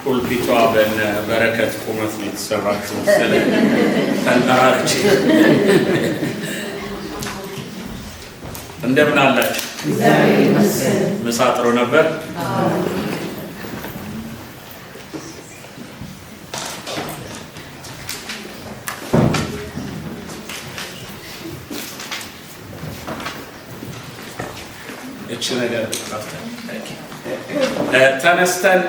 ፑልፒቷ በረከት ቁመት ነው የተሰራችው መሰለኝ። ተንጠራርቼ እንደምን አላችሁ? ምሳ ጥሩ ነበር? እቺ ነገር ተነስተን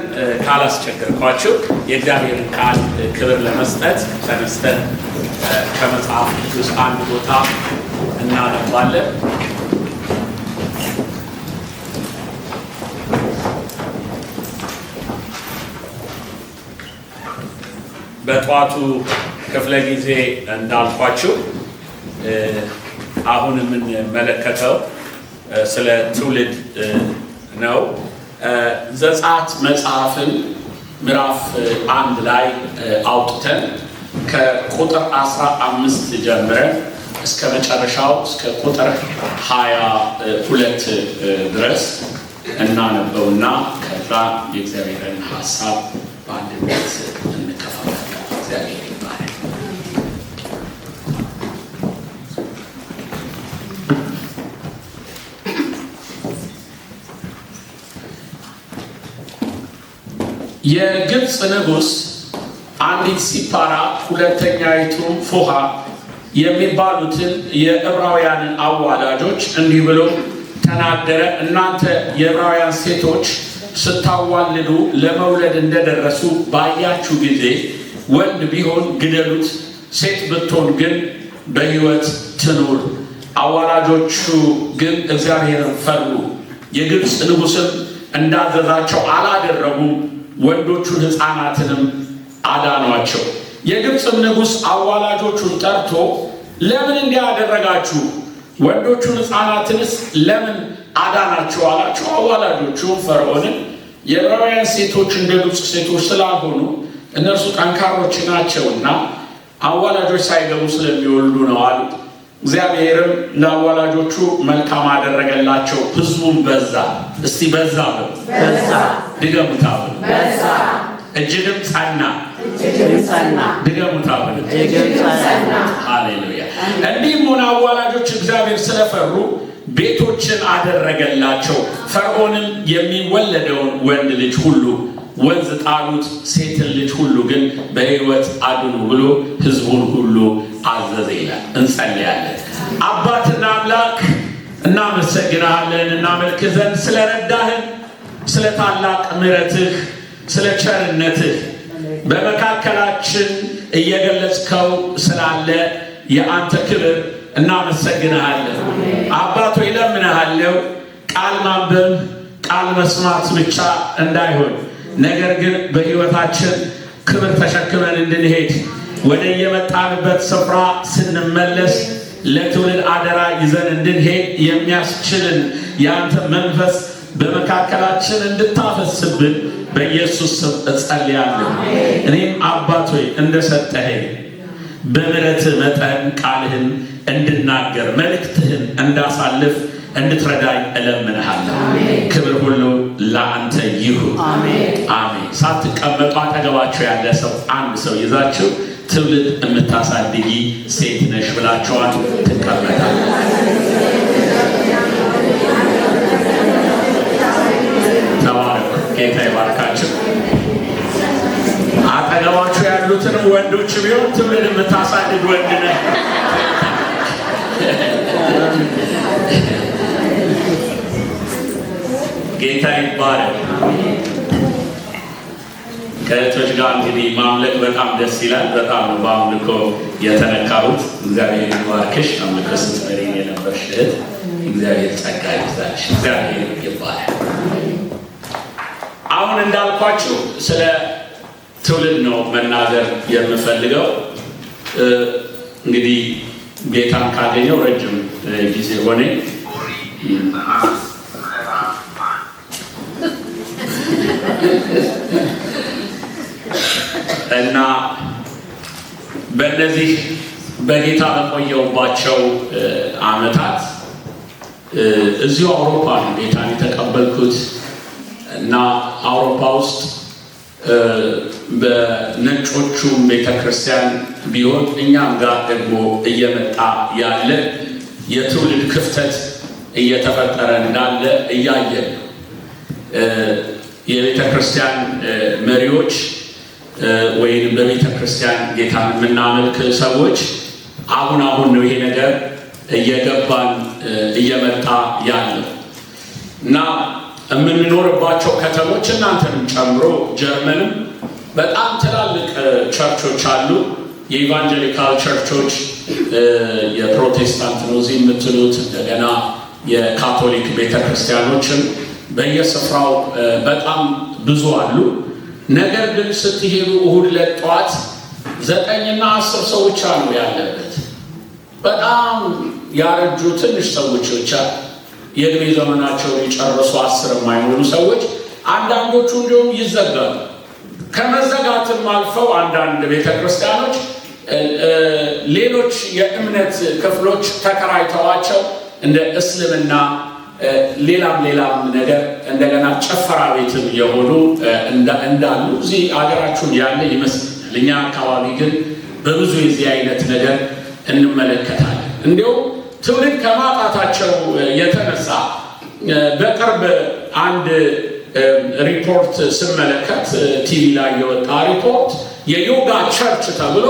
ካላስቸገርኳችሁ የእግዚአብሔርን ቃል ክብር ለመስጠት ተነስተን ከመጽሐፍ ቅዱስ አንድ ቦታ እናነባለን። በጧቱ ክፍለ ጊዜ እንዳልኳችሁ አሁን የምንመለከተው ስለ ትውልድ ነው። ዘጸአት መጽሐፍን ምዕራፍ 1 ላይ አውጥተን ከቁጥር 15 ጀምረን እስከ መጨረሻው እስከ ቁጥር 22 ድረስ እናነበውና ከዛ የእግዚአብሔርን ሐሳብ በአንድነት እንከፋፈላለን። እግዚአብሔር ይባረክ። የግብፅ ንጉሥ አንዲት ሲፓራ ሁለተኛይቱ ፉሃ የሚባሉትን የዕብራውያንን አዋላጆች እንዲህ ብሎ ተናገረ። እናንተ የዕብራውያን ሴቶች ስታዋልዱ ለመውለድ እንደደረሱ ባያችሁ ጊዜ ወንድ ቢሆን ግደሉት፣ ሴት ብትሆን ግን በሕይወት ትኑር። አዋላጆቹ ግን እግዚአብሔርን ፈሩ፣ የግብፅ ንጉሥም እንዳዘዛቸው አላደረጉም፣ ወንዶቹን ሕፃናትንም አዳኗቸው። የግብፅም ንጉሥ አዋላጆቹን ጠርቶ ለምን እንዲህ አደረጋችሁ? ወንዶቹን ሕፃናትንስ ለምን አዳናቸው አላቸው። አዋላጆቹም ፈርዖንን የዕብራውያን ሴቶች እንደ ግብፅ ሴቶች ስላልሆኑ እነርሱ ጠንካሮች ናቸውና አዋላጆች ሳይገቡ ስለሚወልዱ ነው አሉት። እግዚአብሔርም ለአዋላጆቹ መልካም አደረገላቸው፣ ሕዝቡም በዛ። እስቲ በዛ በሉ፣ ድገሙታ በሉ፣ እጅግም ጸና፣ ድገሙታ በሉ፣ ሃሌሉያ። እንዲህም ሆነ አዋላጆች እግዚአብሔር ስለፈሩ ቤቶችን አደረገላቸው። ፈርዖንም የሚወለደውን ወንድ ልጅ ሁሉ ወንዝ ጣሉት፣ ሴትን ልጅ ሁሉ ግን በሕይወት አድኑ ብሎ ሕዝቡን ሁሉ አዘዘ ይላል። እንጸልያለን። አባትና አምላክ እናመሰግናለን፣ እናመልክህ ዘንድ ስለረዳህን፣ ስለ ታላቅ ምሕረትህ፣ ስለ ቸርነትህ በመካከላችን እየገለጽከው ስላለ የአንተ ክብር እናመሰግንሃለን። አባቶ ይለምንሃለው ቃል ማንበብ ቃል መስማት ብቻ እንዳይሆን ነገር ግን በሕይወታችን ክብር ተሸክመን እንድንሄድ ወደ የመጣንበት ስፍራ ስንመለስ ለትውልድ አደራ ይዘን እንድንሄድ የሚያስችልን የአንተ መንፈስ በመካከላችን እንድታፈስብን በኢየሱስ ስም እጸልያለሁ። እኔም አባት ሆይ እንደሰጠኸኝ በምሕረትህ መጠን ቃልህን እንድናገር መልእክትህን እንዳሳልፍ እንድትረዳኝ እለምንሃለሁ። ክብር ሁሉ ለአንተ ይሁን። አሜን። ሳትቀመጡ አጠገባችሁ ያለ ሰው አንድ ሰው ይዛችሁ ትውልድ የምታሳድጊ ሴት ነሽ ብላችኋል። ትቀመጣለህ። ተባረኩ። ጌታ ይባርካችሁ። አጠገባችሁ ያሉትን ወንዶች ቢሆን ትውልድ የምታሳድግ ወንድ ነህ። ጌታ ይባረክ። ከእህቶች ጋር እንግዲህ ማምለክ በጣም ደስ ይላል። በጣም ነው በአምልኮ የተነካሁት። እግዚአብሔር ይባርክሽ። አምልኮ ስትመሪ የነበርሽ እህት እግዚአብሔር ጸጋ ይብዛልሽ። እግዚአብሔር ይባረክ። አሁን እንዳልኳችሁ ስለ ትውልድ ነው መናገር የምፈልገው። እንግዲህ ጌታን ካገኘው ረጅም ጊዜ ሆነ እና በእነዚህ በጌታ በቆየውባቸው ዓመታት እዚሁ አውሮፓ ነው ጌታን የተቀበልኩት እና አውሮፓ ውስጥ በነጮቹም ቤተክርስቲያን ቢሆን እኛም ጋር ደግሞ እየመጣ ያለ የትውልድ ክፍተት እየተፈጠረ እንዳለ እያየን ነው። የቤተክርስቲያን መሪዎች ወይም በቤተክርስቲያን ጌታን የምናመልክ ሰዎች አሁን ነው ይሄ ነገር እየገባን እየመጣ ያለው እና የምንኖርባቸው ከተሞች እናንተንም ጨምሮ ጀርመንም በጣም ትላልቅ ቸርቾች አሉ። የኢቫንጀሊካል ቸርቾች የፕሮቴስታንት ነው እዚህ የምትሉት እንደገና የካቶሊክ ቤተክርስቲያኖችን በየስፍራው በጣም ብዙ አሉ። ነገር ግን ስትሄዱ እሁድ ዕለት ጠዋት 9 እና 10 ሰዎች አሉ ያለበት። በጣም ያረጁ ትንሽ ሰዎች ብቻ የእድሜ ዘመናቸውን የጨረሱ 10 የማይሆኑ ሰዎች አንዳንዶቹ እንዲሁም ይዘጋሉ። ከመዘጋትም አልፈው አንዳንድ ቤተክርስቲያኖች ሌሎች የእምነት ክፍሎች ተከራይተዋቸው እንደ እስልምና ሌላም ነገር እንደገና ጭፈራ ቤትም የሆኑ እንዳሉ እዚህ አገራችን ያለ ይመስላል። እኛ አካባቢ ግን በብዙ የዚህ አይነት ነገር እንመለከታለን። እንዲሁም ትውልድ ከማጣታቸው የተነሳ በቅርብ አንድ ሪፖርት ስመለከት ቲቪ ላይ የወጣ ሪፖርት የዮጋ ቸርች ተብሎ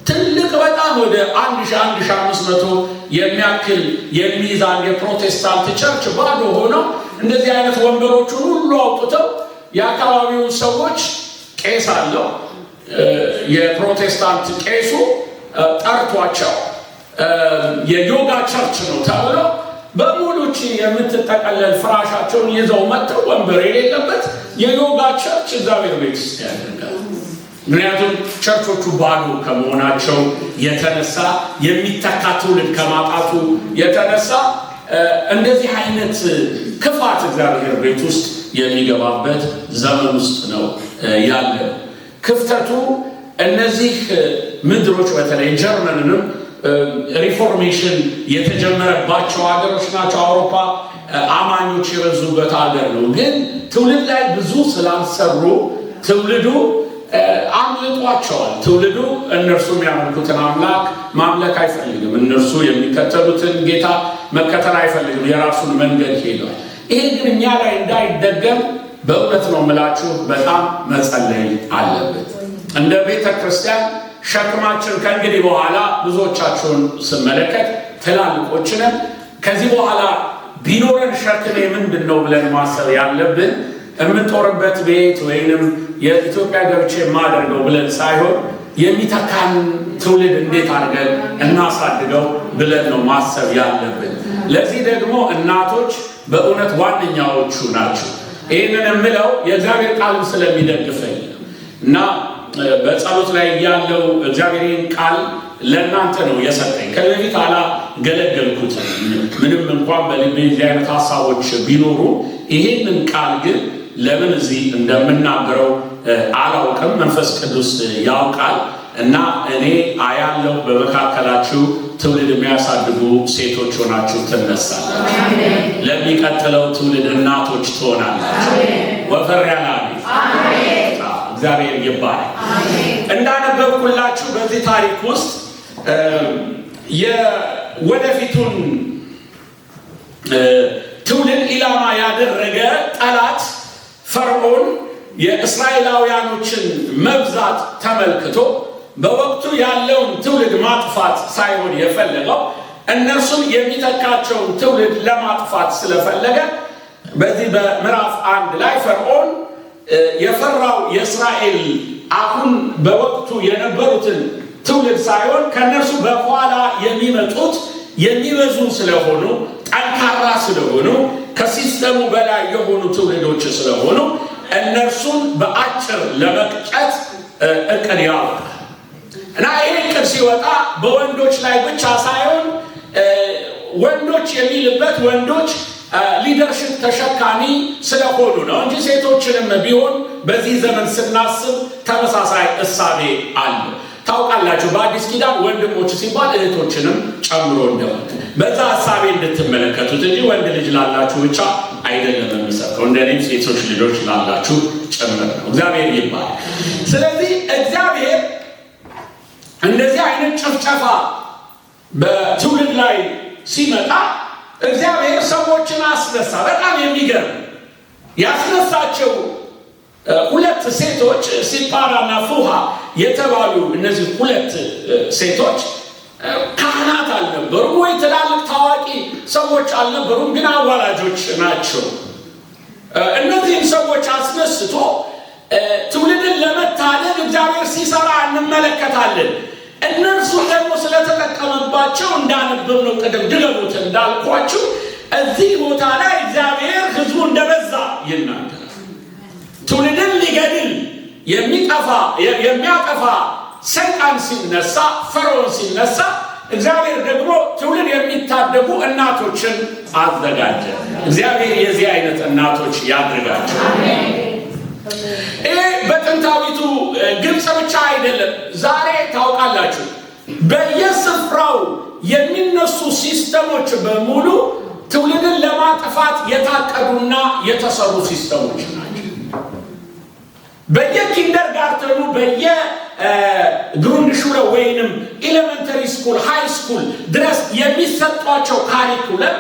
ትልቅ በጣም ወደ 1500 የሚያክል የሚዛን የፕሮቴስታንት ቸርች ባዶ ሆነው እንደዚህ አይነት ወንበሮቹን ሁሉ አውጥተው የአካባቢው ሰዎች ቄስ አለው የፕሮቴስታንት ቄሱ ጠርቷቸው የዮጋ ቸርች ነው ተብሎ በሙሉች የምትጠቀለል ፍራሻቸውን ይዘው መጥተው ወንበር የሌለበት የዮጋ ቸርች እግዚአብሔር ቤት ውስጥ ያደርጋል። ምክንያቱም ቸርቾቹ ባዶ ከመሆናቸው የተነሳ የሚተካ ትውልድ ከማጣቱ የተነሳ እንደዚህ አይነት ክፋት እግዚአብሔር ቤት ውስጥ የሚገባበት ዘመን ውስጥ ነው ያለው። ክፍተቱ እነዚህ ምድሮች በተለይ ጀርመንንም ሪፎርሜሽን የተጀመረባቸው ሀገሮች ናቸው። አውሮፓ አማኞች የበዙበት ሀገር ነው። ግን ትውልድ ላይ ብዙ ስላልሰሩ ትውልዱ አምልጧቸዋል። ትውልዱ እነርሱ የሚያመልኩትን አምላክ ማምለክ አይፈልግም። እነርሱ የሚከተሉትን ጌታ መከተል አይፈልግም። የራሱን መንገድ ሄዷል። ይሄ ግን እኛ ላይ እንዳይደገም በእውነት ነው የምላችሁ በጣም መጸለይ አለብን። እንደ ቤተ ክርስቲያን ሸክማችን ከእንግዲህ በኋላ ብዙዎቻችሁን ስመለከት ትላልቆችንም ከዚህ በኋላ ቢኖረን ሸክሜ ምንድን ነው ብለን ማሰብ ያለብን የምንጦርበት ቤት ወይንም የኢትዮጵያ ገብቼ የማደርገው ብለን ሳይሆን የሚተካን ትውልድ እንዴት አድርገን እናሳድገው ብለን ነው ማሰብ ያለብን። ለዚህ ደግሞ እናቶች በእውነት ዋነኛዎቹ ናቸው። ይህንን የምለው የእግዚአብሔር ቃልም ስለሚደግፈኝ እና በጸሎት ላይ ያለው እግዚአብሔርን ቃል ለእናንተ ነው የሰጠኝ። ከበፊት አላገለገልኩትም። ምንም እንኳን በልቤ እዚህ አይነት ሀሳቦች ቢኖሩ ይህንን ቃል ግን ለምን እዚህ እንደምናገረው አላውቅም። መንፈስ ቅዱስ ያውቃል እና እኔ አያለው በመካከላችሁ ትውልድ የሚያሳድጉ ሴቶች ሆናችሁ ትነሳላችሁ። ለሚቀጥለው ትውልድ እናቶች ትሆናላችሁ። ወፈር ያለ እግዚአብሔር ይባረክ። እንዳነበብኩላችሁ በዚህ ታሪክ ውስጥ የወደፊቱን ትውልድ ኢላማ ያደረገ ጠላት ፈርዖን የእስራኤላውያኖችን መብዛት ተመልክቶ በወቅቱ ያለውን ትውልድ ማጥፋት ሳይሆን የፈለገው እነርሱም የሚተካቸውን ትውልድ ለማጥፋት ስለፈለገ በዚህ በምዕራፍ 1 ላይ ፈርዖን የፈራው የእስራኤል አሁን በወቅቱ የነበሩትን ትውልድ ሳይሆን ከነርሱ በኋላ የሚመጡት የሚበዙ ስለሆኑ ጠንካራ ስለሆኑ ከሲስተሙ በላይ የሆኑ ትውልዶች ስለሆኑ እነርሱን በአጭር ለመቅጨት እቅድ ያወጣል እና ይህ እቅድ ሲወጣ በወንዶች ላይ ብቻ ሳይሆን ወንዶች የሚልበት ወንዶች ሊደርሽፕ ተሸካሚ ስለሆኑ ነው እንጂ ሴቶችንም ቢሆን በዚህ ዘመን ስናስብ ተመሳሳይ እሳቤ አለ። ታውቃላችሁ በአዲስ ኪዳን ወንድሞች ሲባል እህቶችንም ጨምሮ እንደሆነ በዛ ሐሳቤ እንድትመለከቱት እንጂ ወንድ ልጅ ላላችሁ ብቻ አይደለም የሚሰጠው። እንደኔም ሴቶች ልጆች ላላችሁ ጭምር ነው። እግዚአብሔር ይባላል። ስለዚህ እግዚአብሔር እንደዚህ አይነት ጭፍጨፋ በትውልድ ላይ ሲመጣ እግዚአብሔር ሰዎችን አስነሳ። በጣም የሚገርም ያስነሳቸው ሁለት ሴቶች ሲፓራና ፉሃ የተባሉ እነዚህ ሁለት ሴቶች ካህናት አልነበሩም ወይ ትላልቅ ታዋቂ ሰዎች አልነበሩም፣ ግን አዋላጆች ናቸው። እነዚህን ሰዎች አስነስቶ ትውልድን ለመታደግ እግዚአብሔር ሲሰራ እንመለከታለን። እነርሱ ደግሞ ስለተጠቀመባቸው እንዳነበብ ነው ቅድም ድገሙት እንዳልኳችሁ እዚህ ቦታ ላይ እግዚአብሔር ሕዝቡ እንደበዛ ይናገራል። ትውልድን ሊገድል የሚያጠፋ ሰይጣን ሲነሳ፣ ፈርዖን ሲነሳ እግዚአብሔር ደግሞ ትውልድ የሚታደጉ እናቶችን አዘጋጀ። እግዚአብሔር የዚህ አይነት እናቶች ያድርጋቸው። ይህ በጥንታዊቱ ግብፅ ብቻ አይደለም። ዛሬ ታውቃላችሁ በየስፍራው የሚነሱ ሲስተሞች በሙሉ ትውልድን ለማጥፋት የታቀዱና የተሰሩ ሲስተሞች ናቸው። በየኪንደርጋርተኑ በየግሩንድሹለ ወይንም ኤሌመንተሪ ስኩል ሃይ ስኩል ድረስ የሚሰጧቸው ካሪኩለም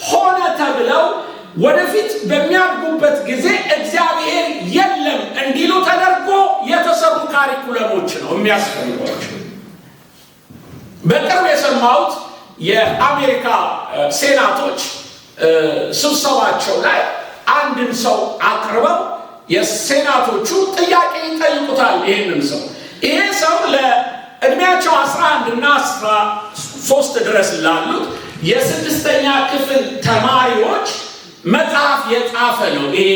ሆነ ተብለው ወደፊት በሚያድጉበት ጊዜ እግዚአብሔር የለም እንዲሉ ተደርጎ የተሰሩ ካሪኩለሞች ነው የሚያስፈልጓቸው። በቅርብ የሰማሁት የአሜሪካ ሴናቶች ስብሰባቸው ላይ አንድን ሰው አቅርበው የሴናቶቹ ጥያቄ ይጠይቁታል። ይህንን ሰው ይሄ ሰው ለእድሜያቸው 11 እና 13 ድረስ ላሉት የስድስተኛ ክፍል ተማሪዎች መጽሐፍ የጻፈ ነው። ይሄ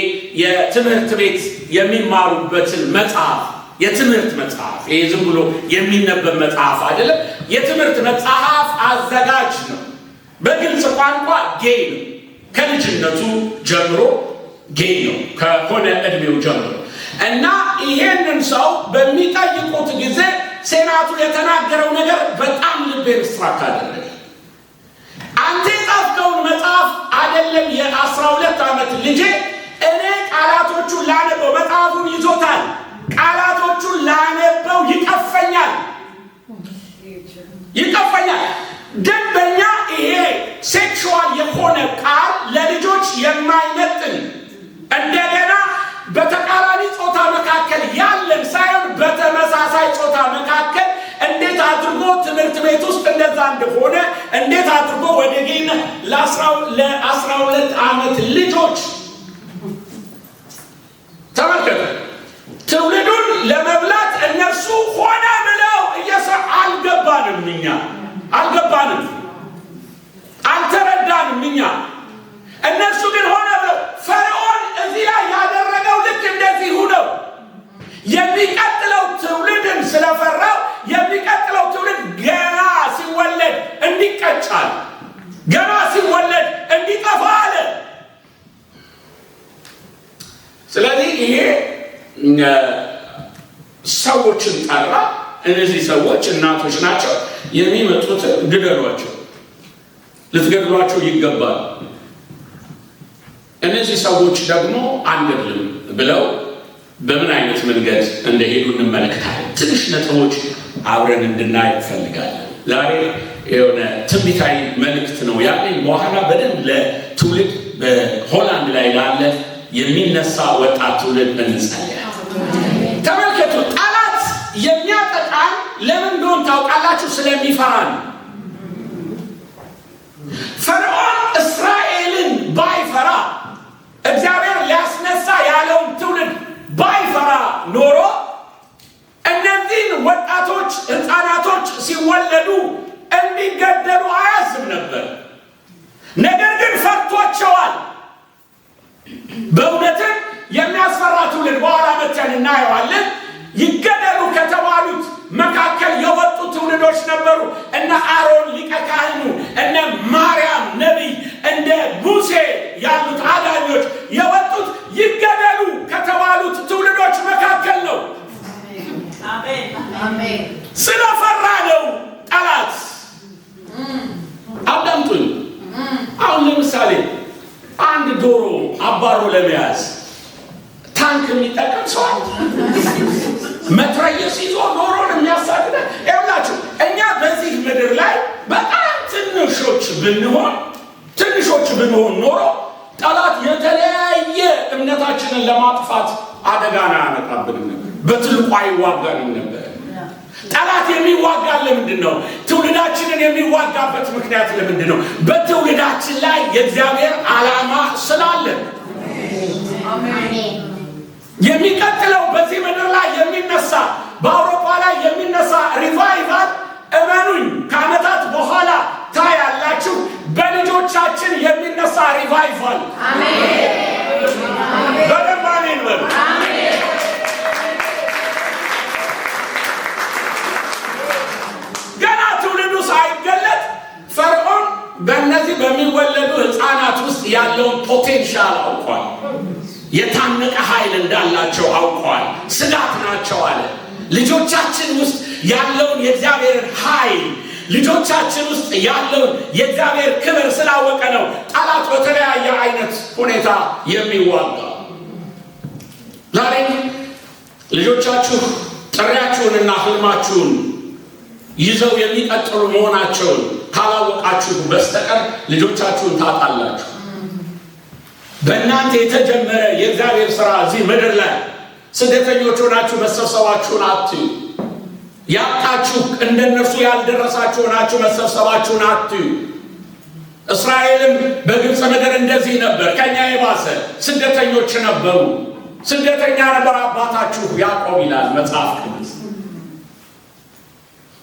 የትምህርት ቤት የሚማሩበትን መጽሐፍ የትምህርት መጽሐፍ ይሄ ዝም ብሎ የሚነበብ መጽሐፍ አይደለም። የትምህርት መጽሐፍ አዘጋጅ ነው። በግልጽ ቋንቋ ጌይ ነው። ከልጅነቱ ጀምሮ ጌይ ነው ከሆነ እድሜው ጀምሮ እና ይሄንን ሰው በሚጠይቁት ጊዜ ሴናቱ የተናገረው ነገር በጣም ልቤን ስትራክ አደረገ። አንተ የጻፍከውን መጽሐፍ አይደለም የ12 ዓመት ልጄ እኔ ቃላቶቹን ላነበው መጽሐፉን ይዞታል። ቃላቶቹን ላነበው ይቀፈኛል። ደንበኛ ይሄ ሴክሹዋል የሆነ ቃል ለልጆች የማይመጥን እንደገና በተቃራኒ ጾታ መካከል ያለን ሳይሆን በተመሳሳይ ጾታ መካከል እንዴት አድርጎ ትምህርት ቤት ውስጥ እንደዛ እንደሆነ እንዴት አድርጎ ወደ ጌና ለ12 ዓመት ልጆች ተመልከቱ። ትውልዱን ለመብላት እነርሱ ሆነ ብለው አልገባንም፣ አልተረዳንም እኛ። እነርሱ ግን ሆነ ብለው ፈርዖን እዚህ ላይ ያደረገው ልክ እንደዚሁ ነው። የሚቀጥለው ትውልድን ስለፈራው የሚቀጥለው ትውልድ ገና ሲወለድ እንዲቀጫል፣ ገና ሲወለድ እንዲጠፋ አለ። ስለዚህ ይሄ ሰዎችን ጠራ። እነዚህ ሰዎች እናቶች ናቸው። የሚመጡት ግደሏቸው፣ ልትገድሏቸው ይገባል። እነዚህ ሰዎች ደግሞ አንገድልም ብለው በምን አይነት መንገድ እንደሄዱ እንመለከታለን። ትንሽ ነጥቦች አብረን እንድናይ እፈልጋለን። ዛሬ የሆነ ትንቢታዊ መልእክት ነው ያለኝ። በኋላ በደንብ ለትውልድ በሆላንድ ላይ ላለ የሚነሳ ወጣት ትውልድ እንጸልያለን። ተመልከቱ፣ ጠላት የሚያጠቃን ለምን እንደሆነ ታውቃላችሁ? ስለሚፈራን። ፈርዖን እስራኤልን ባይፈራ እግዚአብሔር ሊያስነሳ ያለውን ትውልድ ባይፈራ ኖሮ እነዚህን ወጣቶች ሕፃናቶች ሲወለዱ እንዲገደሉ አያዝም ነበር። ነገር ግን ፈርቷቸዋል። በእውነትም የሚያስፈራ ትውልድ በኋላ መተን እናየዋለን። ይገደሉ ከተባሉት መካከል የወጡ ትውልዶች ነበሩ። እነ አሮን ሊቀ ካህኑ፣ እነ ማርያም ነቢይ፣ እንደ ሙሴ ያሉት አዳኞች የወጡት ይገደሉ ከተባሉት ትውልዶች መካከል ነው። ስለፈራ ነው ጠላት። አዳምጡኝ። አሁን ለምሳሌ አንድ ዶሮ አባሮ ለመያዝ ታንክ የሚጠቀም ሰው መትረየስ ይዞ ኖሮን የሚያሳድደ ይኸውላችሁ፣ እኛ በዚህ ምድር ላይ በጣም ትንሾች ብንሆን ኖሮ ጠላት የተለያየ እምነታችንን ለማጥፋት አደጋን አያመጣብንም ነበር። በትልቁ አይዋጋንም ነበር። ጠላት የሚዋጋ ለምንድን ነው? ትውልዳችንን የሚዋጋበት ምክንያት ለምንድን ነው? በትውልዳችን ላይ የእግዚአብሔር ዓላማ ስላለ። የሚቀጥለው በዚህ ምድር ላይ የሚነሳ በአውሮፓ ላይ የሚነሳ ሪቫይቫል እመኑኝ ከዓመታት በኋላ ታያላችሁ። በልጆቻችን የሚነሳ ሪቫይቫል በደንብ አሜን በሉ። ገና ትውልዱ ሳይገለጥ ፈርዖን በእነዚህ በሚወለዱ ሕፃናት ውስጥ ያለውን ፖቴንሻል አውቋል። የታነቀ ኃይል እንዳላቸው አውቀዋል። ስጋት ናቸው አለ። ልጆቻችን ውስጥ ያለውን የእግዚአብሔርን ኃይል፣ ልጆቻችን ውስጥ ያለውን የእግዚአብሔር ክብር ስላወቀ ነው ጠላት በተለያየ አይነት ሁኔታ የሚዋጋ። ዛሬ ልጆቻችሁ ጥሪያችሁንና ህልማችሁን ይዘው የሚቀጥሉ መሆናቸውን ካላወቃችሁ በስተቀር ልጆቻችሁን ታጣላችሁ። በእናንተ የተጀመረ የእግዚአብሔር ሥራ እዚህ ምድር ላይ ስደተኞች ሆናችሁ መሰብሰባችሁን አትዩ። ያጣችሁ እንደነርሱ ያልደረሳችሁ ሆናችሁ መሰብሰባችሁን አትዩ። እስራኤልም በግብፅ ምድር እንደዚህ ነበር። ከኛ የባሰ ስደተኞች ነበሩ። ስደተኛ ነበር አባታችሁ ያዕቆብ ይላል መጽሐፍ ቅዱስ።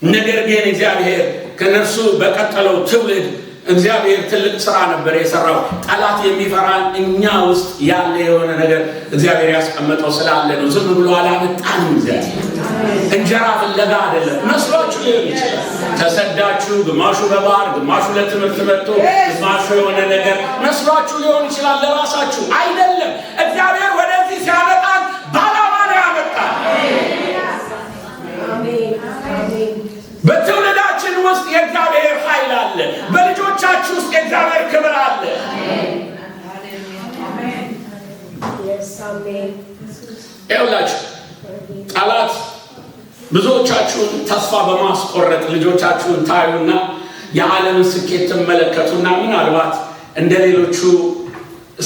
ነገር ግን እግዚአብሔር ከነርሱ በቀጠለው ትውልድ እግዚአብሔር ትልቅ ስራ ነበር የሰራው። ጠላት የሚፈራን እኛ ውስጥ ያለ የሆነ ነገር እግዚአብሔር ያስቀመጠው ስላለ ነው። ዝም ብሎ አላመጣንም። እግዚአብሔር እንጀራ ፍለጋ አይደለም። መስሏችሁ ሊሆን ይችላል። ተሰዳችሁ፣ ግማሹ በባህር ግማሹ ለትምህርት መጥቶ ግማሹ የሆነ ነገር መስሏችሁ ሊሆን ይችላል። ለራሳችሁ አይደለም። እግዚአብሔር ወደዚህ ሲያመጣን ባላማ ነው ያመጣን። በትውልዳችን ውስጥ የእግዚአብሔር ኃይል አለ። በልጆቻችሁ ውስጥ የእግዚአብሔር ክብር አለ። ይኸውላችሁ ጠላት ብዙዎቻችሁን ተስፋ በማስቆረጥ ልጆቻችሁን ታዩና የዓለምን ስኬት ትመለከቱና ምናልባት እንደ ሌሎቹ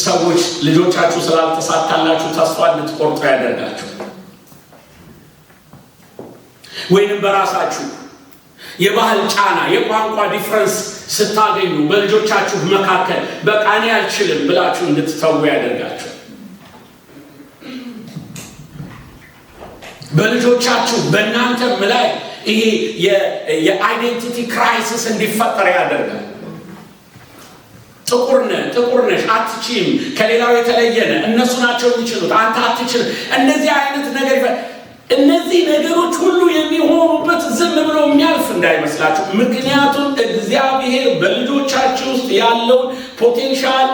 ሰዎች ልጆቻችሁ ስላልተሳካላችሁ ተስፋ እንድትቆርጡ ያደርጋችሁ። ወይንም በራሳችሁ የባህል ጫና፣ የቋንቋ ዲፍረንስ ስታገኙ በልጆቻችሁ መካከል በቃ እኔ አልችልም ብላችሁ እንድትተዉ ያደርጋችሁ። በልጆቻችሁ በእናንተም ላይ ይሄ የአይዴንቲቲ ክራይሲስ እንዲፈጠር ያደርጋል። ጥቁርነሽ አትችይም፣ ከሌላው የተለየነ እነሱ ናቸው የሚችሉት አንተ አትችልም። እነዚህ ነገሮች ሁሉ የሚሆኑበት ዝም ብሎ የሚያልፍ እንዳይመስላችሁ። ምክንያቱም እግዚአብሔር በልጆቻችሁ ውስጥ ያለውን ፖቴንሻል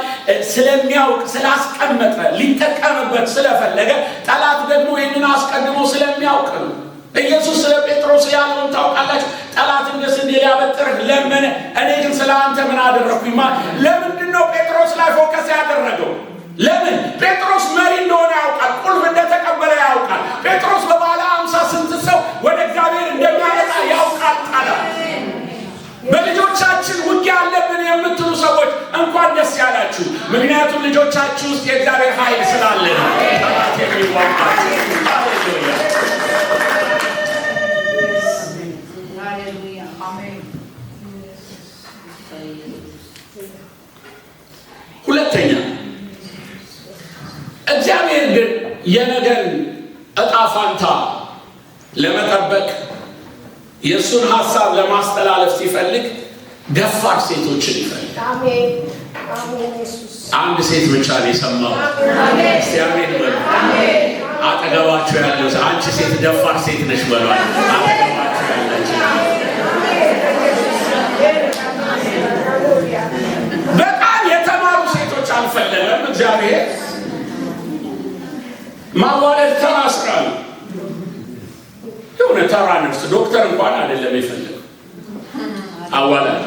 ስለሚያውቅ ስላስቀመጠ ሊጠቀምበት ስለፈለገ፣ ጠላት ደግሞ ይህንን አስቀድሞ ስለሚያውቅ ነው። ኢየሱስ ስለ ጴጥሮስ ያለውን ታውቃላችሁ። ጠላት እንደ ስንዴ ሊያበጥርህ ለመነ፣ እኔ ግን ስለ አንተ ምን አደረግኩኝ? ለምንድን ነው ጴጥሮስ ላይ ፎከስ ያደረገው? ለምን? ጴጥሮስ መሪ እንደሆነ ያውቃል። ቁልፍ እንደተቀበለ ያውቃል። ጴጥሮስ በባለ 50 ስንት ሰው ወደ እግዚአብሔር እንደሚያመጣ ያውቃል። ጠላት በልጆቻችን ውጊያ አለብን የምትሉ ሰዎች እንኳን ደስ ያላችሁ። ምክንያቱም ልጆቻችሁ ውስጥ የእግዚአብሔር ኃይል ስላለ ነው ጠላት የሚዋጋቸው። ሃሌሉያ። ሁለተኛ እግዚአብሔር ግን የነገን ዕጣ ፋንታ ለመጠበቅ የእሱን ሐሳብ ለማስተላለፍ ሲፈልግ ደፋር ሴቶችን ይፈልግ። አንድ ሴት ብቻ ነው የሰማው። እስቲ አሜን በሉ። አጠገባችሁ ያለው አንቺ ሴት ደፋር ሴት ነሽ በሏል። አጠገባችሁ ያለች በጣም የተማሩ ሴቶች አልፈለገም እግዚአብሔር። ማዋለድ ተራ ስራ ነው። የሆነ ተራ ነርስ ዶክተር እንኳን አይደለም የፈለገው አዋላድ።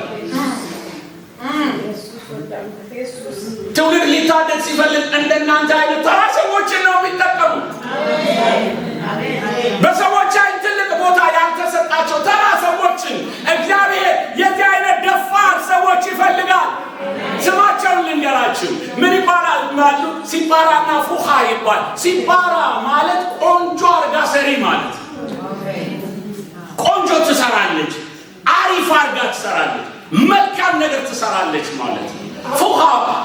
ትውልድ ሊታደግ ሲፈልግ እንደናንተ አይነት ተራ ሰዎችን ነው የሚጠቀሙ። በሰዎች ይሆናሉ። ሲፓራና ፉሃ ይባላል። ሲፓራ ማለት ቆንጆ አርጋ ሰሪ ማለት፣ ቆንጆ ትሰራለች፣ አሪፍ አርጋ ትሰራለች፣ መልካም ነገር ትሰራለች ማለት ነው። ፉሃ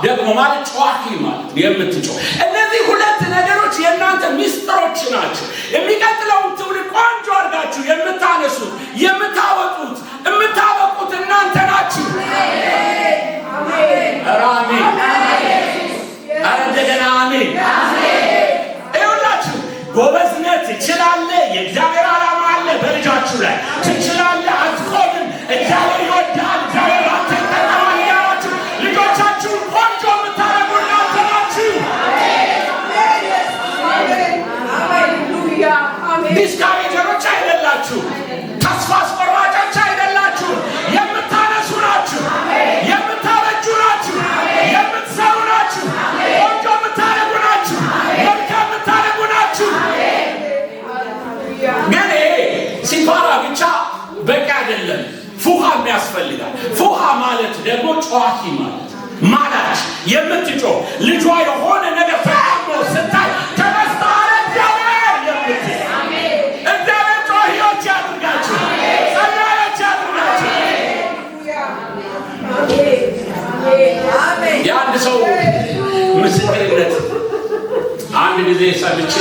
ደግሞ ማለት ጨዋቂ ማለት የምትጮህ። እነዚህ ሁለት ነገሮች የእናንተ ሚስጥሮች ናቸው። የሚቀጥለውን ትውልድ ቆንጆ አርጋችሁ የምታነሱት፣ የምታወጡት፣ የምታበቁት እናንተ ናችሁ። አሜን። አረ እንደገና አሜን። ይኸውላችሁ ጎበዝነት ትችላለህ። የእግዚአብሔር ዓላማ አለ በልጃችሁ ላይ። ትችላለህ፣ አትቆምም። እግዚአብሔር ይወዳል። እግዚአብሔር አንተ ይጠቀማል ያላችሁ ልጆቻችሁን ቆንጆ የምታደርጉ እናንተ ናችሁ። ዲስካሬጀሮች አይደላችሁ። ተስፋ አስቆራጮች አይደላችሁ። የምታነሱ ናችሁ። የምታበጁ ናችሁ። የምትሰሩ ናችሁ። ቆንጆ የምታደርጉ ናችሁ። መልካም የምታደርጉ ናችሁ። ግን ሲፓራ ብቻ በቂ አይደለም። ፉሃም ያስፈልጋል። ፉሃ ማለት ደግሞ ጨዋቂ ማለት ማላች የምትጮህ ልጇ የሆነ ነገር ተቃሞ ስታይ ተነስታ እግዚአብሔር የምትል እግዚአብሔር ጮሂዎች ያድርጋችሁ፣ ጸላዮች ያድርጋችሁ። የአንድ ሰው ምስክርነት አንድ ጊዜ ሰምቼ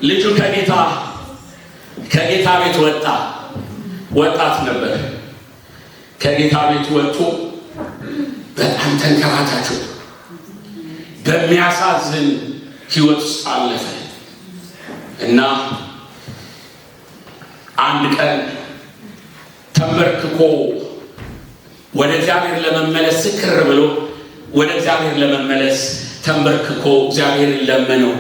ልጁ ከጌታ ቤት ወጣት ነበር። ከጌታ ቤት ወጥቶ በጣም ተንከራታችሁ በሚያሳዝን ህይወት ውስጥ አለፈ እና አንድ ቀን ተንበርክኮ ወደ እግዚአብሔር ለመመለስ ስክር ብሎ ወደ እግዚአብሔር ለመመለስ ተንበርክኮ እግዚአብሔርን ለመነው።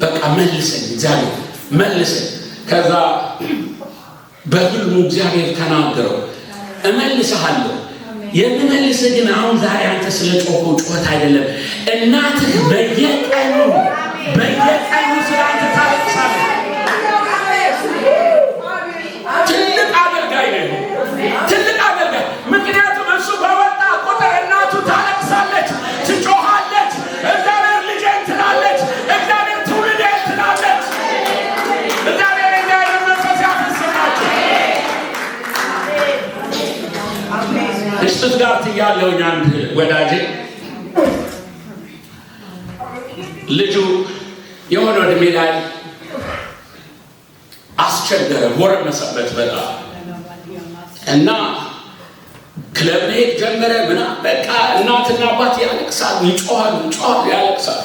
በቃ መልሰን እግዚአብሔር መልሰን። ከዛ በህልሙ እግዚአብሔር ተናገረው፣ እመልስሃለሁ። የምመልስህ ግን አሁን ዛሬ አንተ ስለ ጮኸው ጩኸት አይደለም። እናትህ በየቀኑ ስለ አንተ ታለቅሳለች። ትልቅ አገልጋይ ነው፣ ትልቅ አገልጋይ። ምክንያቱም እሱ በወጣ ቁጥር እናቱ ታለቅሳለች፣ ትጮኻለች። እግዚአብሔር ልጄን ትላለች፣ እግዚአብሔር ትውልዴን ትላለች። እግዚአብሔር እግዚአብሔር መንፈስ ያፈስናቸው። ሽቱትጋርት እያለሁኝ አንድ ወዳጄ ልጁ የሆነ ዕድሜ ላይ አስቸገረ፣ ጎረመሰበት በጣም እና ክለብ መሄድ ጀመረ። በቃ እናትና አባት ያለቅሳሉ፣ ይጮሃሉ፣ ያለቅሳሉ።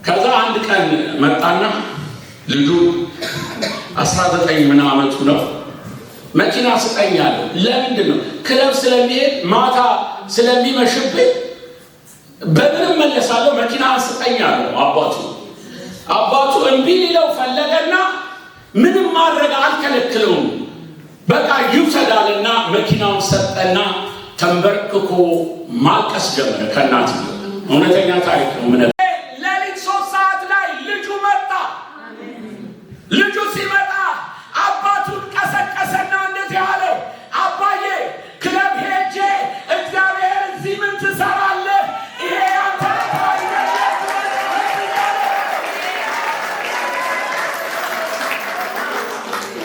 ከዛ አንድ ቀን መጣና ልጁ 19 ዓመቱ ነው። መኪና ስጠኝ አለ። ለምንድን ነው? ክለብ ስለሚሄድ ማታ ስለሚመሽብኝ በምንም መለሳለሁ፣ መኪና ስጠኝ አለ አባቱ እምቢ ሊለው ፈለገና ምንም ማድረግ አልከለክለውም። በቃ ይውሰዳልና መኪናውን ሰጠና ተንበርክኮ ማልቀስ ጀመረ ከእናት። እውነተኛ ታሪክ ነው። ሌሊት 3 ሰዓት ላይ ልጁ መጣ። ልጁ ሲመጣ አባቱን ቀሰቀሰና እንደዚህ አለው፣ አባዬ ክለብ ሄጄ እግዚአብሔር እዚህ ምን ትሰራለህ?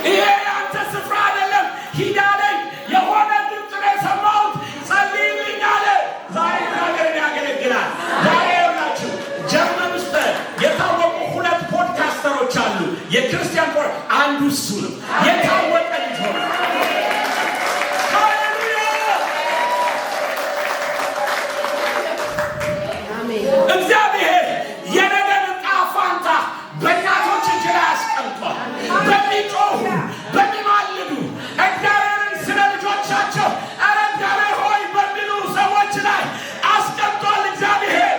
ይሄ ያንተ ስፍራ አይደለም፣ ሂድ አለኝ። የሆነ ድምፅ ነው የሰማሁት፣ ጸልይልኝ አለ። ዛሬ ሀገርን ያገለግላል። ዛሬ ይኸውላችሁ ጀርመን ውስጥ የታወቁ 2 ፖድካስተሮች አሉ። የክርስቲያን አንዱ እሱ ነው። የታወቀ ልጅ ሆነ። እግዚአብሔር የነገን ዕጣ ፈንታ በእናቶች እጅ ላይ አስቀምጧል። በሚጮሁ በሚማልዱ እግዚአብሔርን ስለ ልጆቻቸው ኧረ እግዚአብሔር ሆይ በሚሉ ሰዎች ላይ አስቀምጧል እግዚአብሔር።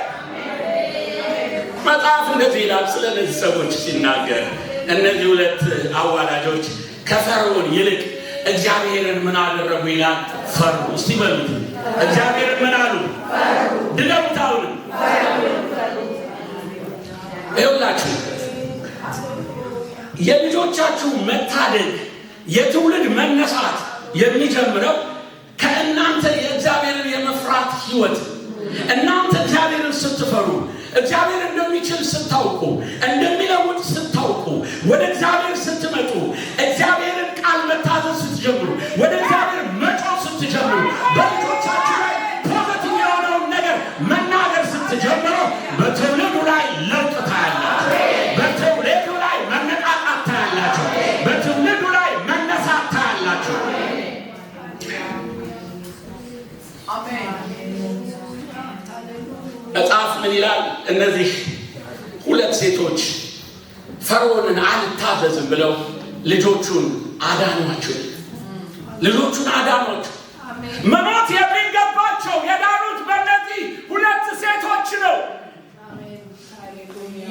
መጽሐፍ እንደዚህ ይላል ስለ እነዚህ ሰዎች ሲናገር፣ እነዚህ 2 አዋላጆች ከፈርዖን ይልቅ እግዚአብሔርን ምን አደረጉ ይላል? ፈሩ። እስቲ በሉት፣ እግዚአብሔርን ምን አሉ? ድገሙት። አሁንም ይኸውላችሁ የልጆቻችሁ መታደግ፣ የትውልድ መነሳት የሚጀምረው ከእናንተ የእግዚአብሔርን የመፍራት ሕይወት እናንተ እግዚአብሔርን ስትፈሩ እግዚአብሔር እንደሚችል ስታውቁ እንደሚለውጥ ስታውቁ ወደ እግዚአብሔር ስትመጡ እግዚአብሔርን ቃል መታዘዝ ስትጀምሩ ወደ እግዚአብሔር መጮህ ስትጀምሩ በልጆቻችሁ ላይ ፖዘቲቭ የሆነውን ነገር መናገር ስትጀምሩ በትውልዱ ላይ ለውጥ ታያላችሁ። በትውልዱ ላይ መነቃቃት ታያላችሁ። በትውልዱ ላይ መነሳት ታያላችሁ። መጽሐፍ ምን ይላል? እነዚህ ሁለት ሴቶች ፈርዖንን አልታዘዝም ብለው ልጆቹን አዳኗቸው። ልጆቹን አዳኗቸው። መሞት የሚገባቸው የዳኑት በእነዚህ ሁለት ሴቶች ነው።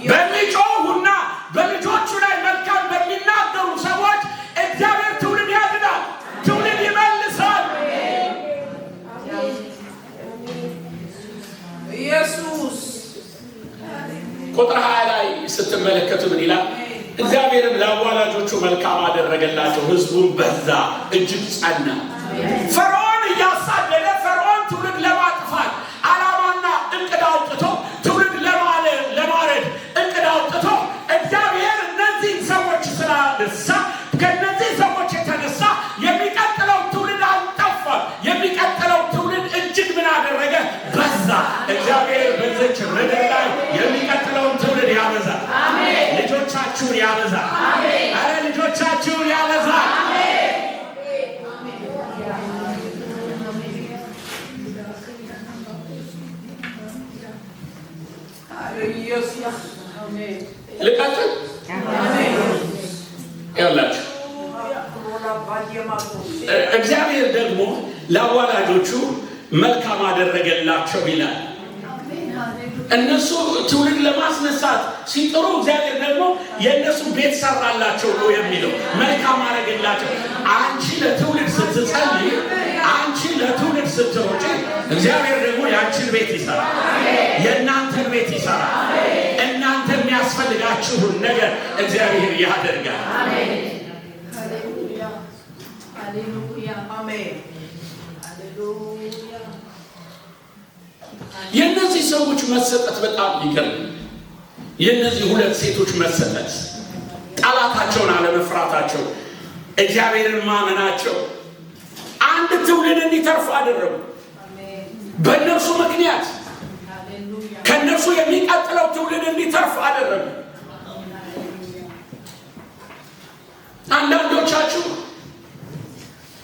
በሚጮሁና በልጆቹ ላይ መልካም በሚናገሩ ሰዎች እግዚአብሔር ትውልድ ያድናል፣ ትውልድ ይመልሳል። ኢየሱስ ቁጥር 20 ላይ ስትመለከቱ ምን ይላል? እግዚአብሔርም ለአዋላጆቹ መልካም አደረገላቸው፣ ሕዝቡም በዛ እጅግ ጸና። ፈርዖን እያሳደደ ፈርዖን ትውልድ ለማጥፋት ዓላማና እቅድ አውጥቶ ትውልድ ለማረድ እቅድ አውጥቶ እግዚአብሔር እነዚህን ሰዎች ስላነሳ ከእነዚህ ሰዎች የተነሳ የሚቀጥለው ትውልድ አልጠፋ። የሚቀጥለው ትውልድ እጅግ ምን አደረገ? በዛ። እግዚአብሔር በዚች ምድር ላይ የሚቀጥለውን ትውልድ ያበዛል። ልጆቻችሁን ያበዛል። አረ ልጆቻችሁን ያበዛል። ልቀጥል ያላችሁ እግዚአብሔር ደግሞ ለአዋላጆቹ መልካም አደረገላቸው ይላል። እነሱ ትውልድ ለማስነሳት ሲጥሩ እግዚአብሔር ደግሞ የእነሱ ቤት ሰራላቸው ነው የሚለው። መልካም አደረገላቸው። አንቺ ለትውልድ ስትጸልይ፣ አንቺ ለትውልድ ስትሮጪ እግዚአብሔር ደግሞ የአንቺን ቤት ይሰራል፣ የእናንተን ቤት ይሰራል። እናንተ የሚያስፈልጋችሁን ነገር እግዚአብሔር ያደርጋል። የእነዚህ ሰዎች መሰጠት በጣም ይገርም። የእነዚህ ሁለት ሴቶች መሰጠት፣ ጠላታቸውን አለመፍራታቸው፣ እግዚአብሔርን ማመናቸው አንድ ትውልድ እንዲተርፍ አደረጉ። በእነርሱ ምክንያት ከእነርሱ የሚቀጥለው ትውልድ እንዲተርፍ አደረጉ። አንዳንዶቻችሁ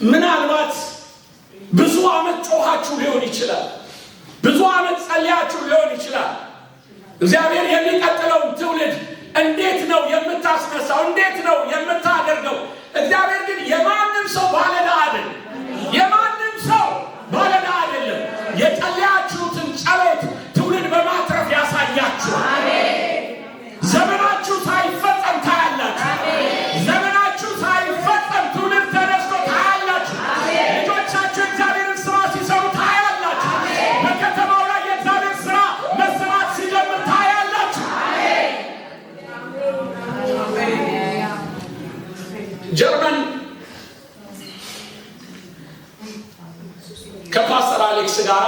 ምናልባት ብዙ ዓመት ጮኻችሁ ሊሆን ይችላል። ብዙ ዓመት ጸልያችሁ ሊሆን ይችላል። እግዚአብሔር የሚቀጥለውን ትውልድ እንዴት ነው የምታስነሳው? እንዴት ነው የምታደርገው? እግዚአብሔር ግን የማንም ሰው ባለዕዳ አይደለም። የማንም ሰው ባለዕዳ አይደለም። የጸለያችሁትን ጸሎት ትውልድ በማትረፍ ያሳያችኋል። ዘመናችሁ ሳይፈጸም ታያላችሁ። ዘመናችሁ ሳይፈጸም ትውልድ ተነስቶ ታያላችሁ። ልጆቻችሁ እግዚአብሔርን ስራ ሲሰሩ ታያላችሁ። በከተማው ላይ የእግዚአብሔር ስራ መሰራት ሲጀምር ታያላችሁ። ጀርመን ከፓስተር አሌክስ ጋር